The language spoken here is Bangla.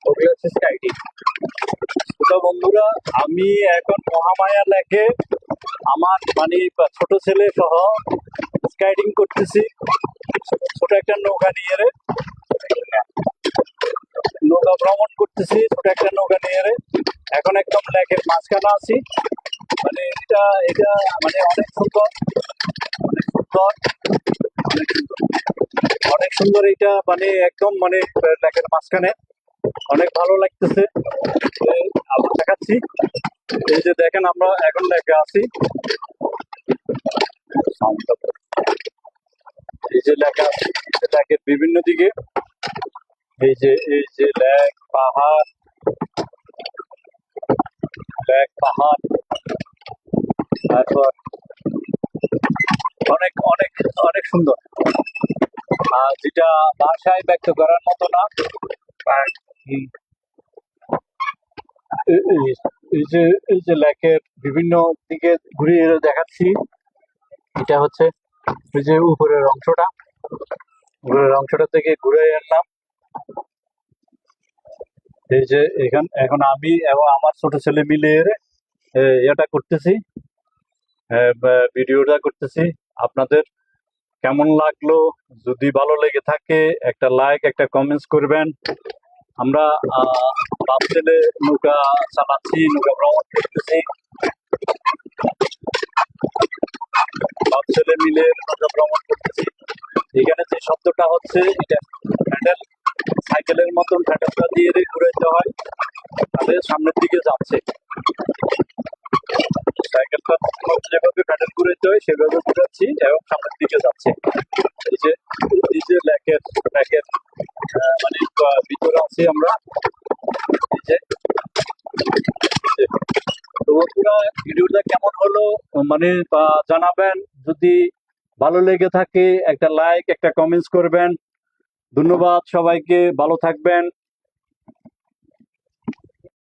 ওগুলো হচ্ছে স্কাইডিং। তো বন্ধুরা, আমি এখন মহামায়া লেকে আমার মানে ছোট ছেলে সহ স্কাইডিং করতেছি। ছোট একটা নৌকা নিয়ে নৌকা ভ্রমণ করতেছি, ছোট একটা নৌকা নিয়ে এখন একদম লেকের মাঝখানে আছি। মানে এটা এটা মানে অনেক সুন্দর, অনেক সুন্দর, অনেক সুন্দর, অনেক সুন্দর। এটা মানে একদম মানে লেকের মাঝখানে অনেক ভালো লাগতেছে। আবার দেখাচ্ছি, এই যে দেখেন আমরা এখন লেকে আছি। এই যে লেকে আছি, লেকের বিভিন্ন দিকে এই যে লেক পাহাড়, লেক পাহাড়, তারপর অনেক অনেক অনেক সুন্দর, যেটা ভাষায় ব্যক্ত করার মতো না। আর এই যে লেকের বিভিন্ন দিকে ঘুরিয়ে দেখাচ্ছি। এটা হচ্ছে এই যে উপরের অংশটা থেকে ঘুরে এলাম। এই যে এখন আমি এবং আমার ছোট ছেলে মিলে এটা করতেছি, ভিডিওটা করতেছি। আপনাদের কেমন লাগলো? যদি ভালো লেগে থাকে একটা লাইক, একটা কমেন্টস করবেন। আমরা বাপ ছেলে নৌকা চালাচ্ছি, নৌকা ভ্রমণ করতেছি, বাপ ছেলে মিলে নৌকা ভ্রমণ করতেছি। এখানে যে শব্দটা হচ্ছে এটা প্যাডেল, সাইকেলের মতন প্যাডেলটা দিয়ে ঘুরাইতে হয়, তাদের সামনের দিকে যাচ্ছে। সাইকেলটা যেভাবে প্যাডেল ঘুরাইতে হয় সেভাবে ঘুরাচ্ছি এবং সামনের দিকে যাচ্ছে। এই যে লেকের মানে ভিতরে আছি আমরা। এই যে তো বন্ধুরা, ভিডিওটা কেমন হলো মানে জানাবেন। যদি ভালো লেগে থাকে একটা লাইক, একটা কমেন্টস করবেন। ধন্যবাদ সবাইকে, ভালো থাকবেন।